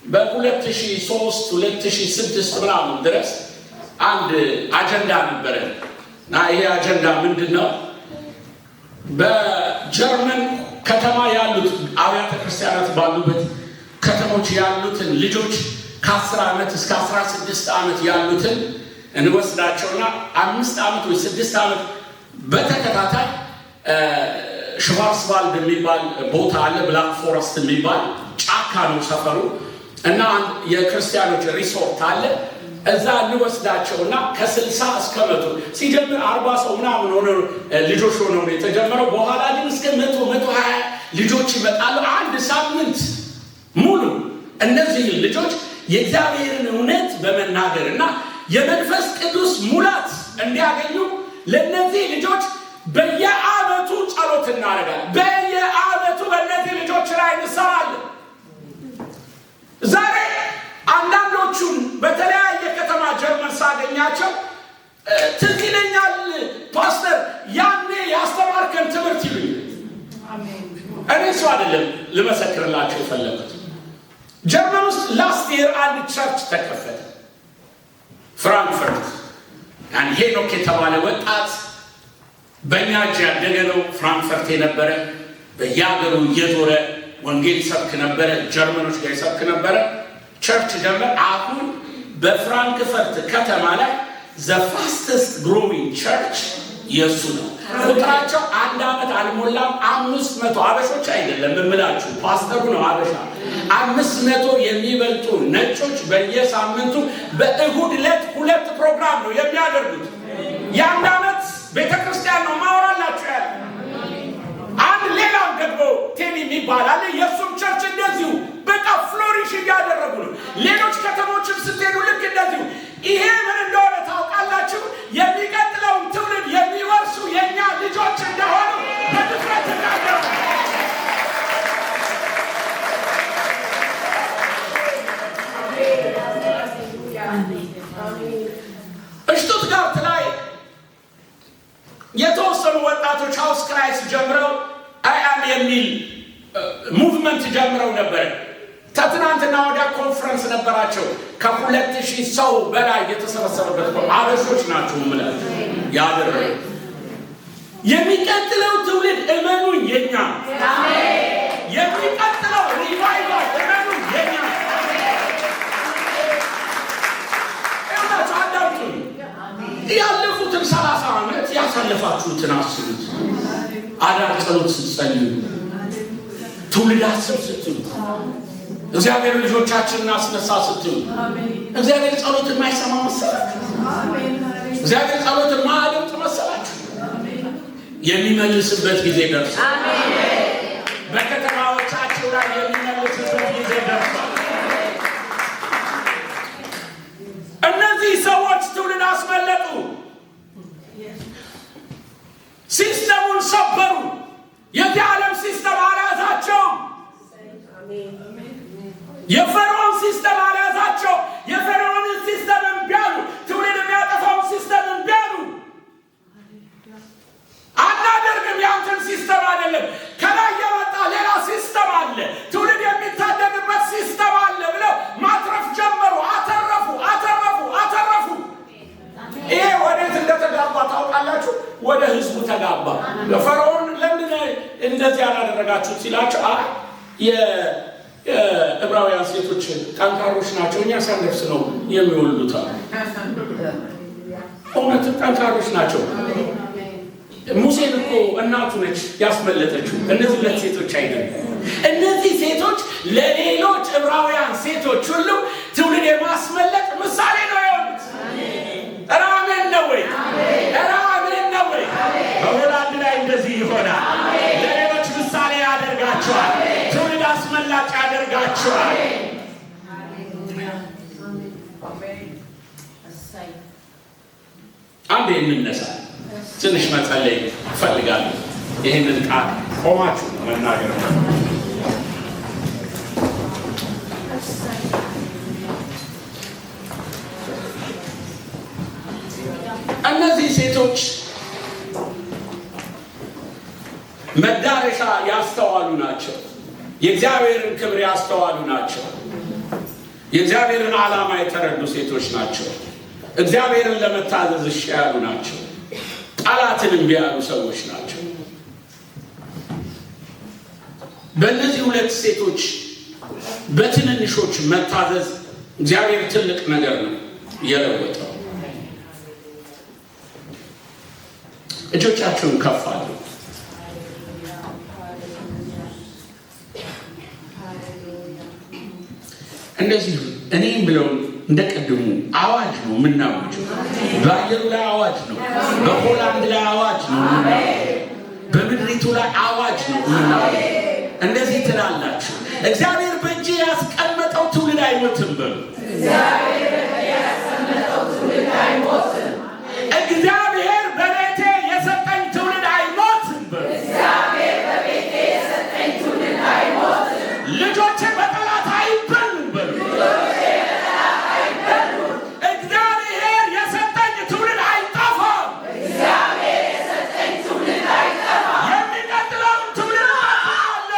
በ2003 2006 ምናምን ድረስ አንድ አጀንዳ ነበረ እና ይሄ አጀንዳ ምንድን ነው? በጀርመን ከተማ ያሉት አብያተ ክርስቲያናት ባሉበት ከተሞች ያሉትን ልጆች ከ10 ዓመት እስከ 16 ዓመት ያሉትን እንወስዳቸውና 5 ዓመት ወይ 6 ዓመት በተከታታይ ሽቫርስቫልድ የሚባል ቦታ አለ። ብላክ ፎረስት የሚባል ጫካ ነው ሰፈሩ እና የክርስቲያኖች ሪሶርት አለ። እዛ እንወስዳቸውና ከ60 እስከ 100 ሲጀምር 40 ሰው ምናምን ሆነ ልጆች ሆነው ነው የተጀመረው። በኋላ ግን እስከ 100-120 ልጆች ይመጣሉ። አንድ ሳምንት ሙሉ እነዚህ ልጆች የእግዚአብሔርን እውነት በመናገር እና የመንፈስ ቅዱስ ሙላት እንዲያገኙ ለእነዚህ ልጆች በየዓመቱ ጸሎት እናደርጋለን። በየዓመቱ በእነዚህ ልጆች ላይ እንሰራለን። ዛሬ አንዳንዶቹን በተለያየ ከተማ ጀርመን ሳገኛቸው ትዝ ይለኛል፣ ፓስተር ያኔ ያስተማርከን ትምህርት ይሉኝ። ስለሱ አይደለም ልመሰክርላችሁ የፈለኩት። ጀርመን ውስጥ ላስት ይር አንድ ቸርች ተከፈተ ፍራንክፈርት። ሄኖክ የተባለ ወጣት በእኛ እጅ ያደገ ነው። ፍራንክፈርት የነበረ በየሀገሩ እየዞረ ወንጌል ሰብክ ነበረ። ጀርመኖች ጋር ሰብክ ነበረ። ቸርች ጀመረ። አሁን በፍራንክፈርት ከተማ ላይ the fastest growing church የሱ ነው። ቁጥራቸው አንድ ዓመት አልሞላም። 500 አበሾች አይደለም የምላችሁ ፓስተሩ ነው አበሻ። 500 የሚበልጡ ነጮች በየሳምንቱ በእሁድ ዕለት 2 ፕሮግራም ነው የሚያደርጉት። የአንድ ዓመት ቤተክርስቲያን ነው ማወራላችሁ ያለ። አንድ ሌላም ደግሞ ቴኒ የሚባል አለ። የእሱም ቸርች እንደዚሁ በቃ ፍሎሪሽ እያደረጉ ነው። ሌሎች ከተሞችን ስትሄዱ ልክ እንደዚሁ። ይሄ ምን እንደሆነ ታውቃላችሁ? የሚቀጥለውን ትውልድ የሚወርሱ የእኛ ልጆች እንደሆኑ በድፍረት እናገሩ። ሽቱትጋርት ላይ የተወሰኑ ወጣቶች ሃውስ ክራይስ ጀምረው አያም የሚል ሙቭመንት ጀምረው ነበር። ከትናንትና ወዲያ ኮንፈረንስ ነበራቸው። ከ2000 ሰው በላይ የተሰበሰበበት አበሾች ናቸው ማለት ያደረገ። የሚቀጥለው ትውልድ እመኑ የኛ የሚቀጥለው ሪቫይቫል እመኑ የኛ ያለፉትን 30 ዓመት ያሳለፋችሁትን አስቡት። አዳር ጸሎት ስትጸልዩ ትውልድ አስብ ስትሉ እግዚአብሔር ልጆቻችንን አስነሳ ስትሉ እግዚአብሔር ጸሎት የማይሰማ መሰላችሁ? እግዚአብሔር ጸሎት የማያደምጥ መሰላችሁ? የሚመልስበት ጊዜ ደርሷል። በከተማዎቻችሁ ላይ የሚመልስበት ጊዜ ደርሷል። እነዚህ ሰዎች ትውልድ አስመለጡ። ሲስተሙን ሰበሩ። የዚህ ዓለም ሲስተም አልያዛቸውም። የፈርዖን ሲስተም አልያዛቸው። የፈርዖንን ሲስተም እምቢ አሉ። ትውልድ የሚያጠፋውን ሲስተም እምቢ አሉ። አናደርግም፣ ያንተን ሲስተም አይደለም፣ ከላይ የመጣ ሌላ ሲስተም አለ፣ ትውልድ የሚታደግበት ሲስተም አለ ብለው ማትረፍ ጀመሩ። አተረፉ። ይሄ ወዴት እንደተጋባ ታውቃላችሁ? ወደ ህዝቡ ተጋባ። ፈርዖን ለምን እንደዚህ ያላደረጋችሁት ሲላቸው የዕብራውያን ሴቶች ጠንካሮች ናቸው፣ እኛ ሳንደርስ ነው የሚወልዱት። እውነትም ጠንካሮች ናቸው። ሙሴን እኮ እናቱ ነች ያስመለጠችው። እነዚህ 2 ሴቶች አይደለም። እነዚህ ሴቶች ለሌሎች ዕብራውያን ሴቶች ሁሉ ትውልድ የማስመለጥ ምሳሌ ነው የሆኑት። ራሜን ነው ወይ? ራሜን ነው ወይ? በሆላንድ ላይ እንደዚህ ይሆናል። ለሌሎች ምሳሌ ያደርጋቸዋል። ትውልድ አስመላጭ ያደርጋቸዋል። አንዴ እንነሳ። ትንሽ መጸለይ እፈልጋለሁ። ይህንን ቃል ቆማችሁ መናገር ነው። እነዚህ ሴቶች መዳረሻ ያስተዋሉ ናቸው። የእግዚአብሔርን ክብር ያስተዋሉ ናቸው። የእግዚአብሔርን ዓላማ የተረዱ ሴቶች ናቸው። እግዚአብሔርን ለመታዘዝ እሺ ያሉ ናቸው። ጠላትን እምቢ ያሉ ሰዎች ናቸው። በእነዚህ 2 ሴቶች በትንንሾች መታዘዝ እግዚአብሔር ትልቅ ነገር ነው የለወጠው። እጆቻችሁን ከፍ አድርጉ። እንደዚህ እኔም ብለው እንደቀድሙ አዋጅ ነው የምናውጀው። በአየሩ ላይ አዋጅ ነው፣ በሆላንድ ላይ አዋጅ ነው፣ በምድሪቱ ላይ አዋጅ ነው የምናውጀው። እንደዚህ ትላላችሁ፣ እግዚአብሔር በእጄ ያስቀመጠው ትውልድ አይሞትም በሉ። እግዚአብሔር በቤቴ የሰጠኝ ትውልድ አይሞትም በሉ። ልጆቼ በጠላት አይበሉም በሉ። እግዚአብሔር የሰጠኝ ትውልድ አይጠፋም። የሚቀጥለውን ትውልድ አለ።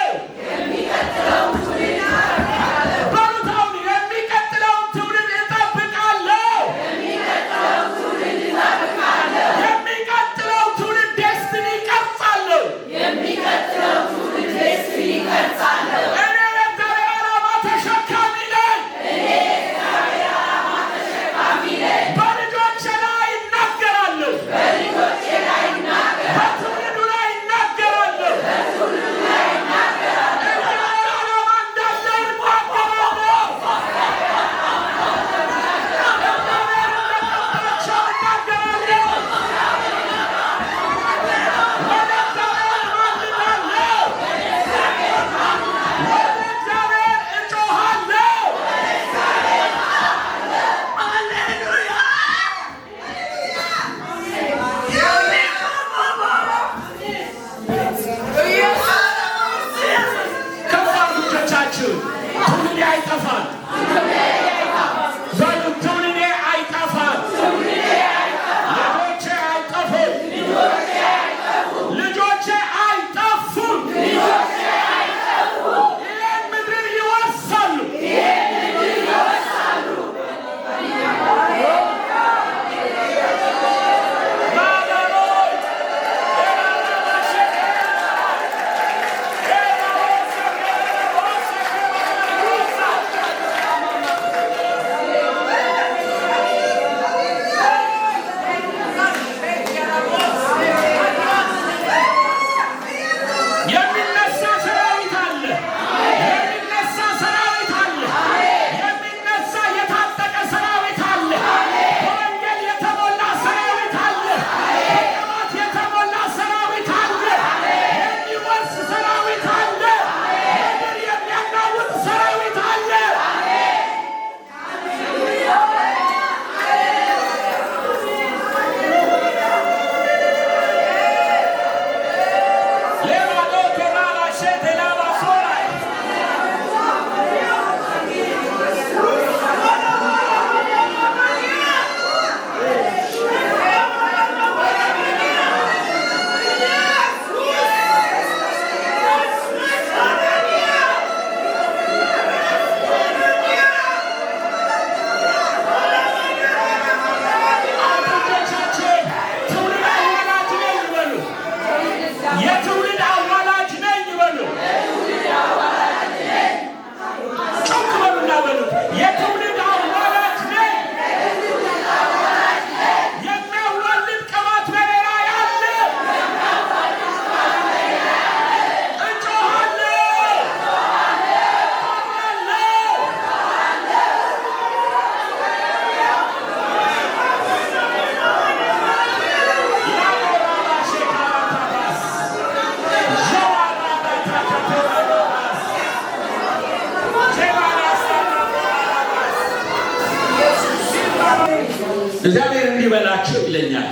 እግዚአብሔር እንዲበላቸው ይለኛል።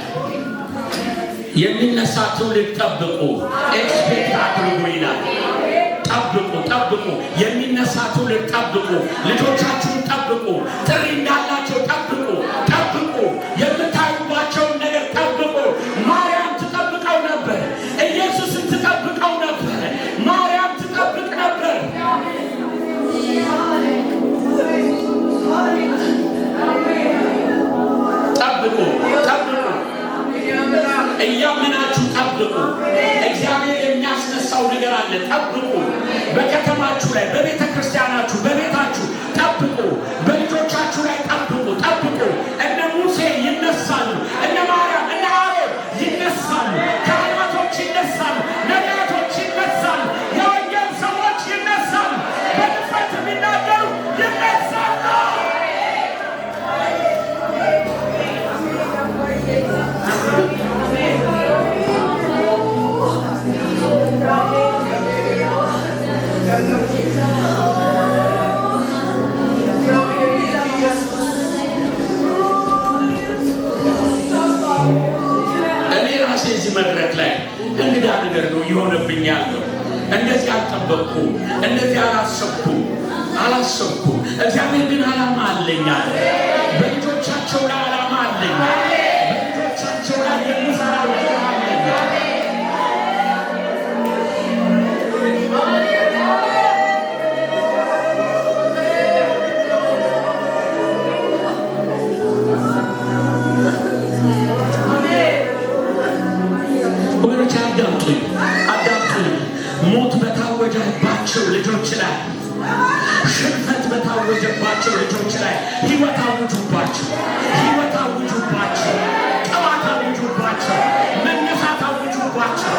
የሚነሳ ትውልድ ጠብቁ፣ ኤክስፔክት አድርጉ ይላል። ጠብቁ፣ የሚነሳ ትውልድ ጠብቁ፣ ልጆቻችሁን ጠብቁ፣ ጥሪ እንዳላቸው ጠብቁ፣ የምታዩባቸውን ነገር ጠብቁ። ማርያም ትጠብቀው ነበር፣ ኢየሱስን ትጠብቀው ነበር፣ ማርያም ትጠብቅ ነበር። ጠብቁ፣ እያመናችሁ ጠብቁ። እግዚአብሔር የሚያስነሳው ነገር አለ። ጠብቁ። በከተማችሁ ላይ፣ በቤተ ክርስቲያናችሁ፣ በቤታችሁ ጠብቁ። በልጆቻችሁ ላይ ጠብቁ። እነ ሙሴ ይነሳሉ፣ እነ ማርያም፣ እነ አሮን ይነሳሉ፣ ካህናቶች ይነሳሉ፣ ነቢያቶች ይነሳሉ፣ የወንጌል ሰዎች ይነሳሉ፣ በድፍረት የሚናገሩ ይነሳሉ። እኔ ራሴ እዚህ መድረክ ላይ እንግዳ ነገር ነው ይሆንብኛል። እንደዚህ አልጠበቅኩም፣ እንደዚህ አላሰብኩም። እግዚአብሔር ግን ዓላማ አለኝ አለ። በልጆቻቸው ላይ ዓላማ አለኝ፣ በልጆቻቸው ላይ የሚሰራው ነገር አለኝ። ወገኖች አዳምጡኝ። ሞት በታወጀባቸው ልጆች ላይ፣ ሽንፈት በታወጀባቸው ልጆች ላይ ሕይወት አውጁባቸው፣ ቅባት አውጁባቸው፣ መነሳት አውጁባቸው።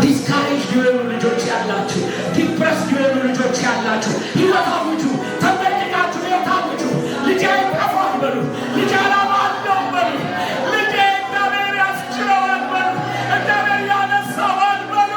ዲስካሬጅ የሆኑ ልጆች ያላችሁ፣ ዲፕረስ የሆኑ ልጆች ያላችሁ ሕይወት አውጁ። ተመልካችሁ ሕይወት አውጁ። ልጅ አይጠፋም በሉ፣ ልጅ ዓላማ አለው በሉ፣ ልጅ እግዚአብሔር ያስችለዋል በሉ፣ እግዚአብሔር ያነሳዋል በሉ።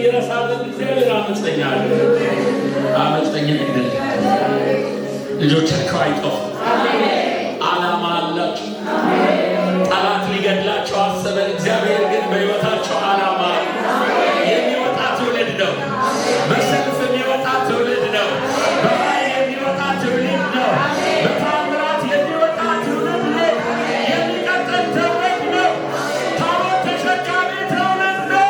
ይረሳ ዘንድ እግዚአብሔር አመፀኛ አይደለም። ልጆቻቸው አይጠፉም። ዓላማ አላቸው። ጠላት ሊገድላቸው አሰበ፣ እግዚአብሔር ግን በሕይወታቸው ዓላማ የሚወጣ ትውልድ ነው። በሰልፍ የሚወጣ ትውልድ ነው። በኃይል የሚወጣ ትውልድ ነው። በታምራት የሚወጣ ትውልድ ነው። የሚቀጥል ትውልድ ነው። ታቦት ተሸካሚ ትውልድ ነው።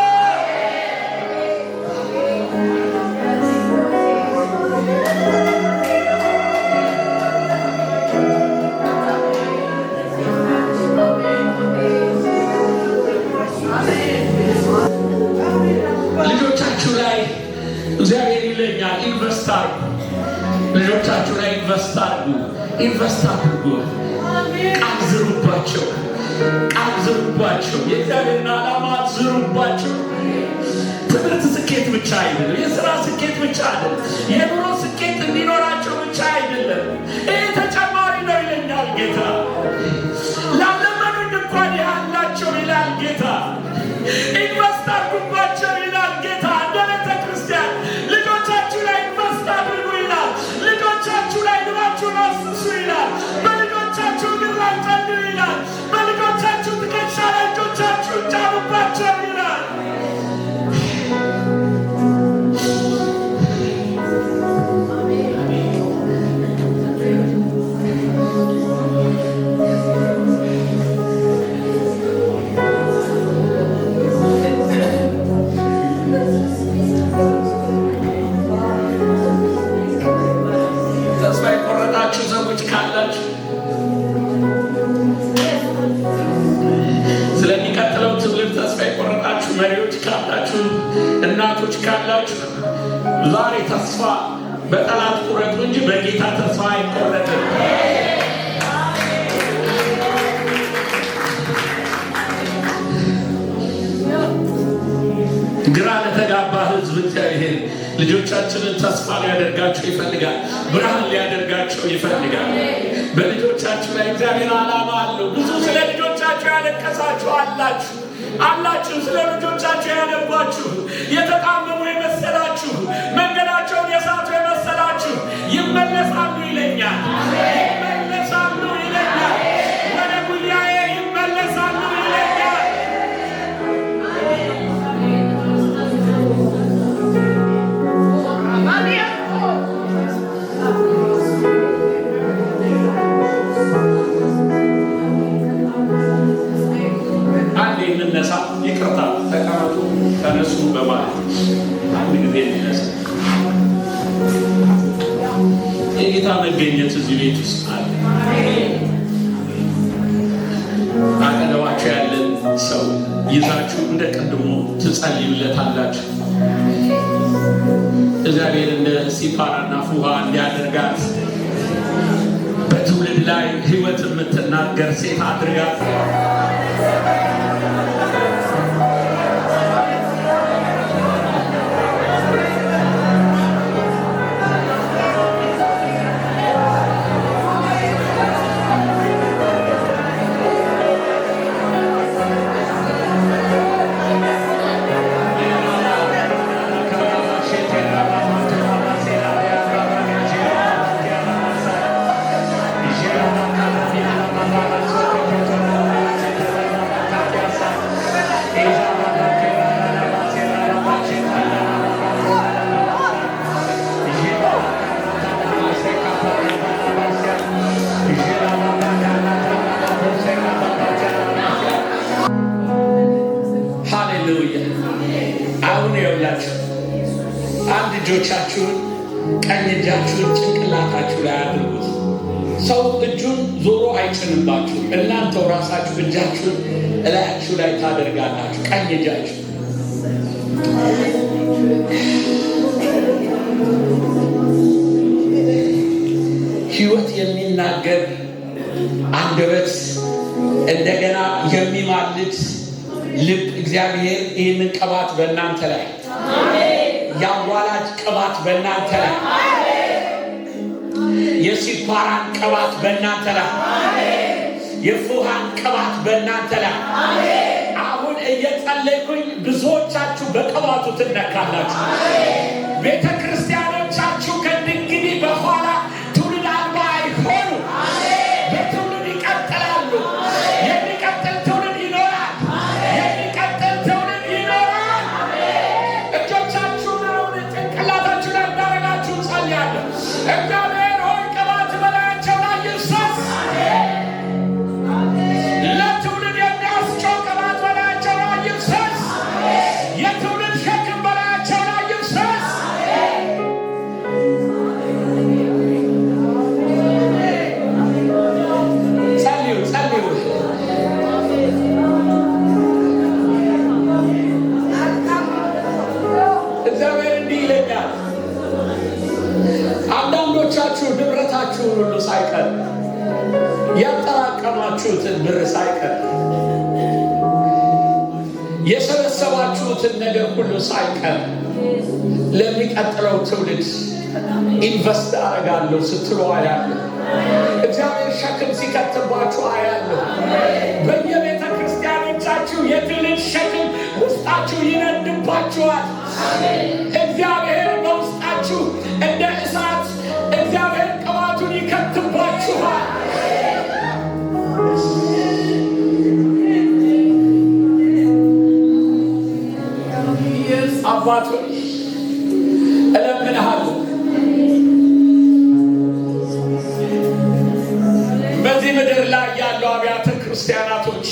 ልጆቻችሁ ላይ እግዚአብሔር ይለኛል፣ ኢንቨስት አድርጉ። ልጆቻችሁ ላይ ኢንቨስት አድርጉ። ቃል ዝሩባቸው። የእግዚአብሔርን ዓላማ ዝሩባቸው። ትምህርት ስኬት ብቻ አይደለም። የሥራ ስኬት ብቻ አይደለም። የኑሮ ስኬት እንዲኖራቸው ብቻ አይደለም። ይህ ተጨማሪ ነው ይለኛል ጌታ። ላለመኑኝ እንኳን ያላቸው ይላል ጌታ። ኢንቨስት አድርጉባቸው ይላል ጌታ። እንደ ቤተ ክርስቲያን ልጆቻችሁ ላይ ኢንቨስት አድርጉ ይላል። ልጆቻችሁ ላይ ልባችሁን አፍስሱ ይላል። በልጆቻችሁ እግር ላይ ጸልዩ ይላል። በልጆቻችሁ ትከሻ ላይ እጆቻችሁን ጫኑባቸው ይላል። መሪዎች ካላችሁ፣ እናቶች ካላችሁ ዛሬ ተስፋ በጠላት ቁረጡ እንጂ በጌታ ተስፋ አይቆረጥም። ግራ ለተጋባ ሕዝብ እግዚአብሔር ልጆቻችንን ተስፋ ሊያደርጋቸው ይፈልጋል። ብርሃን ሊያደርጋቸው ይፈልጋል። በልጆቻችሁ ላይ እግዚአብሔር ዓላማ አለው። ብዙ ስለ ልጆቻችሁ ያለቀሳችሁ አላችሁ። ስለ ልጆቻችሁ ያነባችሁ፣ የተጣመሙ የመሰላችሁ፣ መንገዳቸውን የሳቱ የመሰላችሁ ይመለሳሉ ይለኛል። ይመለሳሉ ይለኛል። ወደ ጉያዬ ይመለሳሉ ይለኛል። እንነሳ። ይቅርታ ተቀመጡ፣ ተነሱ በማለት አንድ ጊዜ እንነሳ። የጌታ መገኘት እዚህ ቤት ውስጥ አለ። አጠገባችሁ ያለን ሰው ይዛችሁ እንደ ቀድሞ ትጸልዩለታላችሁ። እግዚአብሔር እንደ ሲፓራና ፉሃ እንዲያደርጋት በትውልድ ላይ ሕይወት የምትናገር ሴት አድርጋት። አሁን ይኸውላችሁ አንድ እጆቻችሁን ቀኝ እጃችሁን ጭንቅላታችሁ ላይ አድርጉት። ሰው እጁን ዞሮ አይጭንባችሁ። እናንተው ራሳችሁ እጃችሁን እላያችሁ ላይ ታደርጋላችሁ። ቀኝ እጃችሁ ሕይወት የሚናገር አንደበት፣ እንደገና የሚማልድ ልብ እግዚአብሔር ይህንን ቅባት በእናንተ ላይ የአዋላጅ ቅባት በእናንተ ላይ የሲፓራን ቅባት በእናንተ ላይ የፉሃን ቅባት በእናንተ ላይ አሁን እየጸለይኩኝ ብዙዎቻችሁ በቅባቱ ትነካላችሁ። ቤተ ክርስቲያኖቻችሁ ከእንግዲህ በኋላ ትውልድ አልባ አይሆኑ፣ በትውልድ ይቀጥላሉ። የሚቀጥል ትውልድ ይኖራል። የሚቀጥል ትውልድ ይኖራል። እጆቻችሁን አሁን ጭንቅላታችሁ ላይ እንዳረጋችሁ ጸልያለሁ። እግዚአብሔር ሆይ ቅባት በላያቸው ላይ ይፍሰስ። ለትውልድ የሚያስጨው ቅባት በላያቸው ላይ ይፍሰስ። የትውልድ ሸክም በላያቸው ላይ ይፍሰስ። ጸልዩ ጸልዩ። እግዚአብሔር እንዲህ ይለኛል፣ አንዳንዶቻችሁ ንብረታችሁን ሁሉ ሳይቀር ያጠራቀማችሁትን ብር ሳይቀር የሰበሰባችሁትን ነገር ሁሉ ሳይቀር ለሚቀጥለው ትውልድ ኢንቨስት አደርጋለሁ ስትሉ አያለሁ። እግዚአብሔር ሸክም ሲከትባችሁ አያለሁ። በየቤተ ክርስቲያኖቻችሁ የትውልድ ሸክም ውስጣችሁ ይነድባችኋል። እግዚአብሔር በውስጣችሁ እንደ እሳት እግዚአብሔር ቅባቱን ይከትባችኋል። አባቶ እለምንሃለሁ፣ በዚህ ምድር ላይ ያሉ አብያተ ክርስቲያናቶች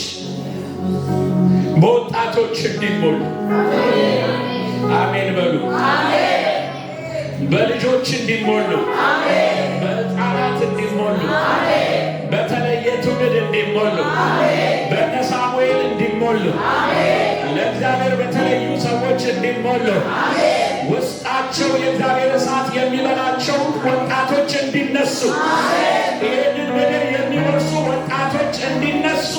በወጣቶች እንዲሞሉ፣ አሜን በሉ፣ በልጆች እንዲሞሉ፣ በሕፃናት እንዲሞሉ፣ በተለየ ትውልድ እንዲሞሉ፣ በእነ ሳሙኤል እንዲሞሉ፣ ለእግዚአብሔር በተለዩ ሰዎች እንዲሞሉ፣ ውስጣቸው የእግዚአብሔር እሳት የሚበላቸው ወጣቶች እንዲነሱ፣ ይህንን ምድር የሚወርሱ ወጣቶች እንዲነሱ